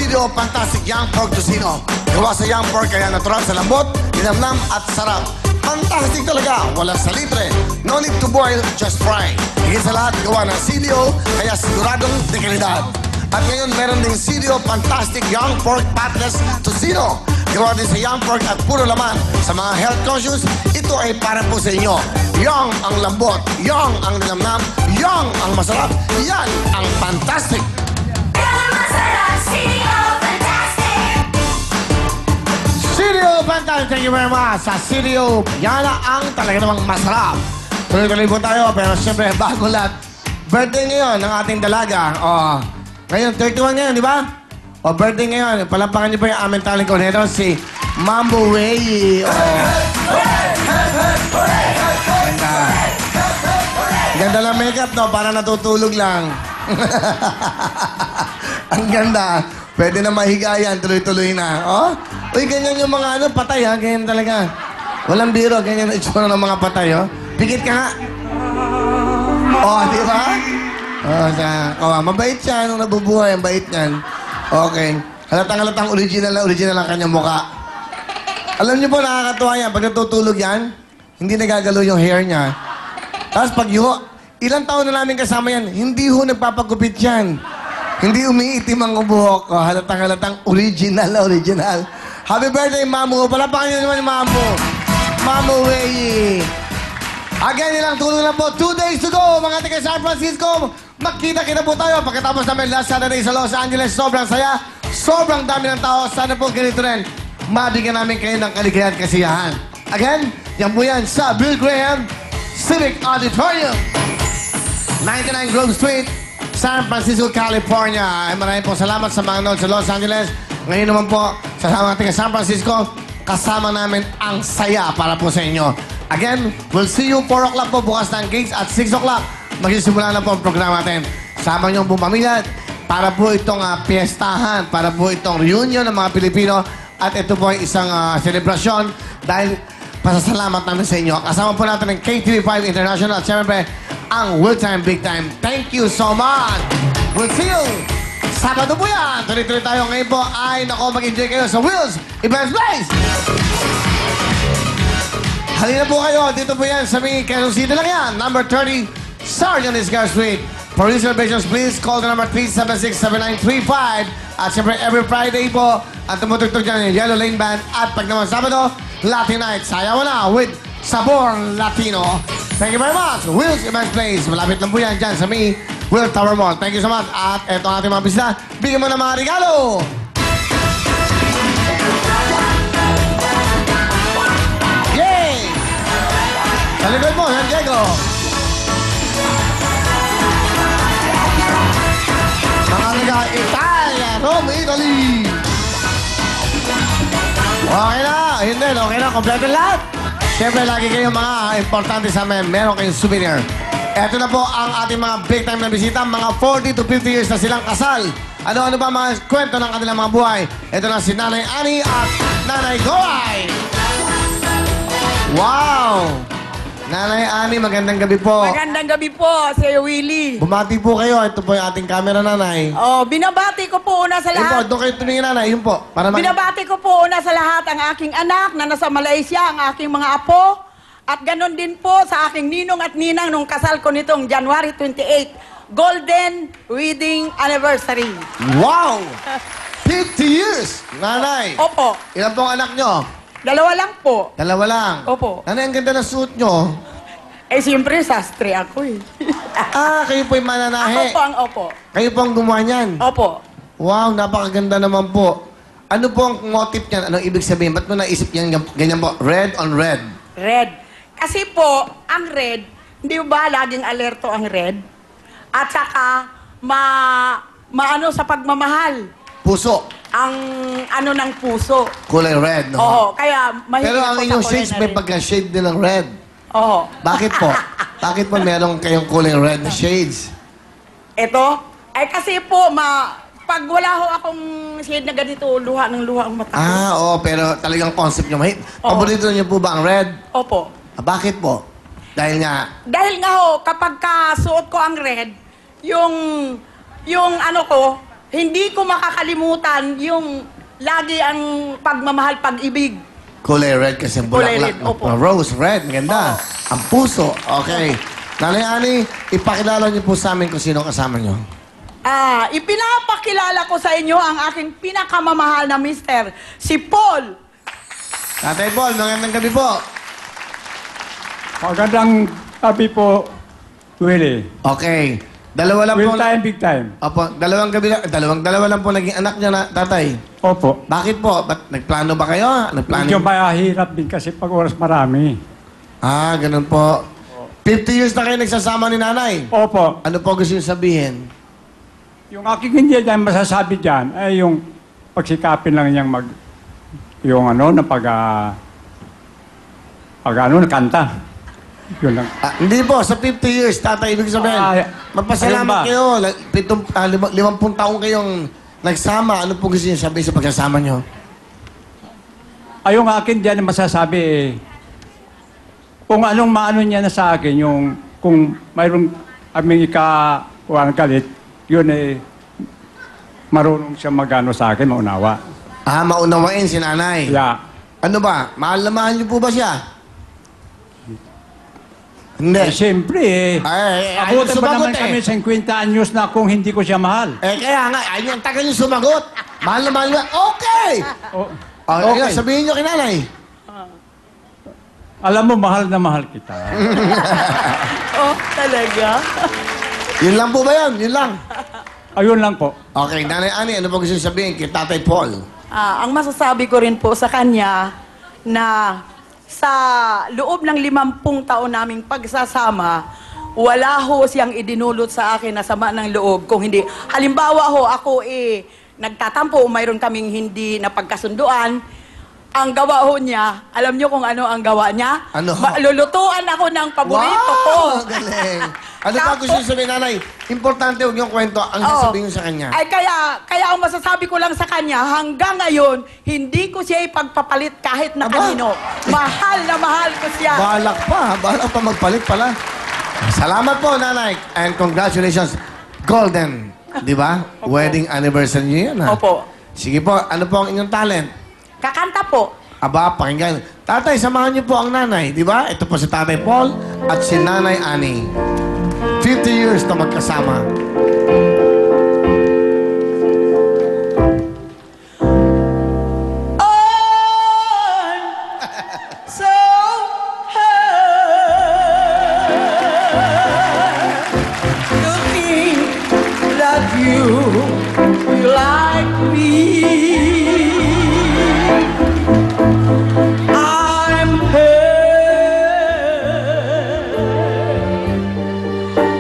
Sirio Fantastic Young Pork Tocino. Gawa sa young pork kaya natural sa lambot, linamnam at sarap. Fantastic talaga, walang salitre. No need to boil, just fry. Higit sa lahat, gawa ng Sirio, kaya siguradong de kalidad. At ngayon, meron ding Sirio Fantastic Young Pork Patless Tocino. Gawa din sa young pork at puro laman. Sa mga health conscious, ito ay para po sa inyo. Young ang lambot, young ang linamnam, young ang masarap. Yan ang fantastic. Sirio Fantastic, thank you very much. Sa Sirio, yan ang talaga namang masarap. Tuloy-tuloy po tayo, pero siyempre, bago lahat. Birthday ngayon ng ating dalaga. Ngayon, 31 ngayon, di ba? Birthday ngayon. Palampakan niyo pa yung aming talent ko nito, si Mambo Way. Ganda. Ganda lang makeup, no? Para natutulog lang. Ang ganda. Pwede na mahiga yan, tuloy-tuloy na. Uy, ganyan yung mga patay, ha? Ganyan talaga. Walang biro, ganyan ang itsura ng mga patay, Pikit ka nga. Di ba? Mabait siya nung nabubuhay. Ang bait niyan. Okay. Halatang original ang kanyang mukha. Alam niyo po, nakakatuwa yan. Pag natutulog yan, hindi nagagalaw yung hair niya. Tapos pag ilang taon na namin kasama yan, hindi ho nagpapagupit yan. Hindi umiitim ang buhok. Halatang original. Happy birthday, Mamu. Palapakan niyo naman yung Mamu. Mamu Way. Again, ilang tulong na po. 2 days to go, mga taga San Francisco. Magkita-kita po tayo. Pagkatapos namin last Saturday sa Los Angeles, sobrang saya. Sobrang dami ng tao. Sana po ganito rin. Mabigyan namin kayo ng kaligayahan at kasiyahan. Again, yan po yan sa Bill Graham Civic Auditorium. 99 Grove Street, San Francisco, California. Ay maraming po salamat sa mga nanood sa Los Angeles. Ngayon naman po, sa mga taga San Francisco, kasama namin ang saya para po sa inyo. Again, we'll see you 4 o'clock po bukas ng gates at 6 o'clock. Magsisimula na po ang programa natin. Sama niyong bumamilat para po itong piyestahan, para po itong reunion ng mga Pilipino. At ito po ay isang selebrasyon dahil pasasalamat namin sa inyo. Kasama po natin ng KTV5 International at siyempre ang Will Time Big Time. Thank you so much. We'll see you. Sabado po yan. Tuloy-tuloy tayo. Ngayon po ay mag-enjoy kayo sa Will's Events Place. Halina po kayo. Dito po yan sa may Quezon City lang yan. Number 30, Sergeant Iscar Street. For reservations, please call the number 376-7935. At siyempre, every Friday po, at tumutugtog dyan yung Yellow Lane Band. At pag naman Sabado, Latin Night. Sayaw na with Sabor Latino. Thank you very much. Will's Events Place. Malapit lang po yan dyan sa may Will Tower Mall. Thank you so much. At eto ang ating mga bisita. Bigyan mo ng mga regalo. Yay! Sa likod mo, San Diego. Mga taga Italia, Rome, Italy. Okay na. Hindi, okay na. Kompleto lahat. Siyempre, lagi kayong mga importante sa amin. Meron kayong souvenir. Ito na po ang ating mga big time na bisita. Mga 40 to 50 years na silang kasal. Ano-ano ba mga kwento ng kanilang mga buhay? Ito na si Nanay Annie at Nanay Goay. Wow! Nanay Annie, magandang gabi po. Magandang gabi po, Sir Willie. Bumati po kayo. Ito po yung ating camera, Nanay. Binabati ko po una sa Yun po, lahat. doon kayo tumingin, Nanay. Yun po. Para Binabati ko po una sa lahat ang aking anak na nasa Malaysia, ang aking mga apo. At ganon din po sa aking ninong at ninang nung kasal ko nitong January 28, Golden Wedding Anniversary. Wow! 50 years, Nanay. Opo. Ilan pong anak nyo? 2 lang po. 2 lang. Opo. Nanay, ang ganda ng suit nyo. Siyempre, sastre ako eh. Kayo po yung mananahe. Ako po ang opo. Kayo po ang gumawa niyan. Opo. Wow, napakaganda naman po. Ano po ang motif niyan? Anong ibig sabihin? Ba't mo naisip niyan ganyan po? Red on red. Red. Kasi po, ang red, hindi ba laging alerto ang red? At saka, maano sa pagmamahal. Puso. Ang ano ng puso. Kulay red, no? Oo, kaya mahilig Pero ang ako sa inyong kulay shades na may red. pagka-shade din ng red. Oo. Bakit po? Bakit po meron kayong kulay red na shades? Ito, ay kasi po, pag wala ho akong shade na ganito, luha ng luha ang mata ko. Oo, pero talagang concept nyo. Oo. Paborito niyo po ba ang red? Opo. Bakit po? Dahil nga, Dahil nga ho, kapag kasuot ko ang red, yung ano ko, hindi ko makakalimutan yung lagi ang pagmamahal, pag-ibig. Kulay red kasi Kulay bulaklak. red, opo. Rose red, maganda. Ang puso, okay. Nanay Ani, ipakilala niyo po sa amin kung sino kasama niyo. Ipinapakilala ko sa inyo ang aking pinakamamahal na mister, si Paul. Tatay Paul, magandang gabi po. Magandang gabi po, Willie. Okay. Dalawa lang po. Will time, big time. Opo, dalawa lang po naging anak niya na tatay. Opo. Bakit po? Ba't nagplano ba kayo? Nagplano? Medyo mahirap din kasi pag oras marami. Ganun po. 50 years na kayo nagsasama ni nanay. Opo. Ano po gusto niyo sabihin? Yung aking hindi dyan masasabi dyan ay yung pagsikapin lang niyang kanta. Yun lang. Hindi po, sa 50 years, tatay, ibig sabihin, magpasalamat ayun kayo. ba? 50 taong kayong nagsama. Ano po gusto niyo sabihin sa pagsasama niyo? Ay, yung akin dyan masasabi kung anong maano niya na sa akin, yung kung mayroong aming galit, yun marunong siya magano sa akin, maunawa. Maunawain si nanay. Yeah. Ano ba? Mahal na mahal niyo po ba siya? Hindi. Siyempre abutin pa naman kami 50 anyos na kung hindi ko siya mahal. Kaya nga, ayun ang tagal niyo sumagot. Mahal na mahal niyo. Okay! Okay. Sabihin niyo kay nanay. Alam mo, mahal na mahal kita. Talaga? Yun lang po ba yun? Yun lang. Ayun lang po. Okay, Nanay Ani, ano po gusto niyo sabihin kay Tatay Paul? Ang masasabi ko rin po sa kanya na sa loob ng 50 taon naming pagsasama, wala ho siyang idinulot sa akin na sama ng loob. Kung hindi, halimbawa ho, ako nagtatampo, mayroon kaming hindi na pagkasunduan. Ang gawa ho niya, alam niyo kung ano ang gawa niya? Ano? Lulutuan ako ng paborito ko. Galing. Ano pa gusto niyo sabihin, Nanay? Importante, huwag niyong kwento ang sasabihin niyo sa kanya. Ay, kaya ang masasabi ko lang sa kanya, hanggang ngayon, hindi ko siya ipagpapalit kahit na kanino. Mahal na mahal ko siya. Balak pa magpalit pala. Salamat po, Nanay. And congratulations. Golden. Di ba? Wedding anniversary niyo yan, ha? Opo. Sige po, ano po ang inyong talent? Kakanta po. Aba, pakinggan. Tatay, samahan niyo po ang nanay, di ba? Ito po si Tatay Paul at si Nanay Ani. 50 years na magkasama. So hurt to think that you like me. I'm hurt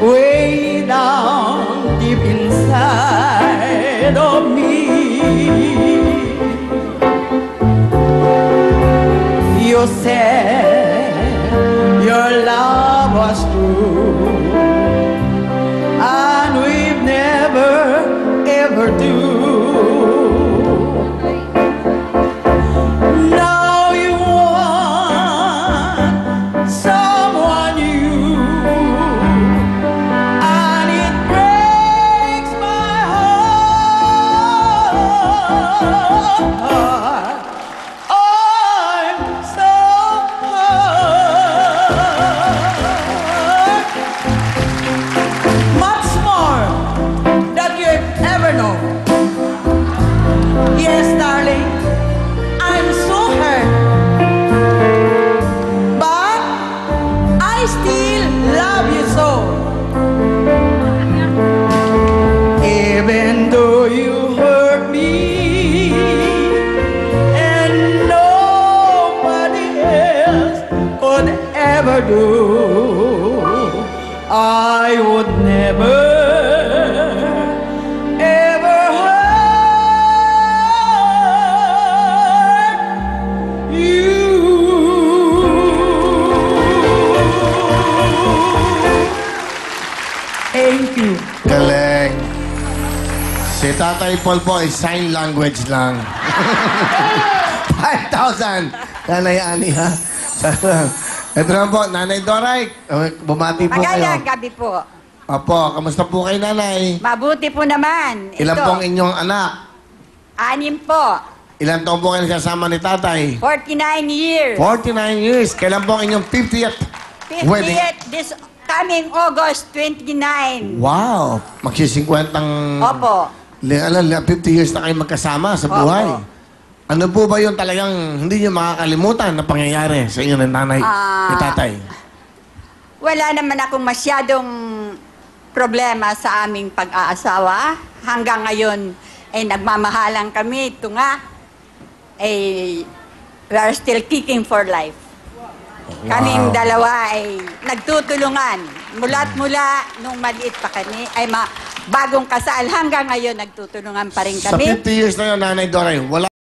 way down deep inside of me. You said your love was true, and we've never ever do. Now you want someone new, and it breaks my heart. I'm so hurt. Much more than you've ever known. Yes, darling, I'm so hurt. But I still love you so. Even though you hurt me and nobody else could ever do, I would never ever hurt you. Thank you. Galing. Si Tatay Paul po ay sign language lang. 5,000. Nanay Ani, ha? Ito lang po, Nanay Doray. Bumati po kayo. Magandang gabi po. Opo, kamusta po kayo, nanay? Mabuti po naman. Ilan Ito, pong inyong anak? 6 po. Ilan taon po kayo nagsasama ni tatay? 49 years. 49 years. Kailan po ang inyong 50th wedding? 50th this coming August 29. Wow! Magsi-50 Opo. 50 years na kayo magkasama sa buhay. Opo. Ano po ba yung talagang hindi niyo makakalimutan na pangyayari sa inyo ng nanay ni tatay? Wala naman akong masyadong problema sa aming pag-aasawa. Hanggang ngayon, ay nagmamahalan kami. Ito nga, ay we are still kicking for life. Kaming dalawa ay nagtutulungan. Mula't mula nung maliit pa kami, ay bagong kasal hanggang ngayon nagtutulungan pa rin Sa kami. 50 years na yun, Nanay Doray, wala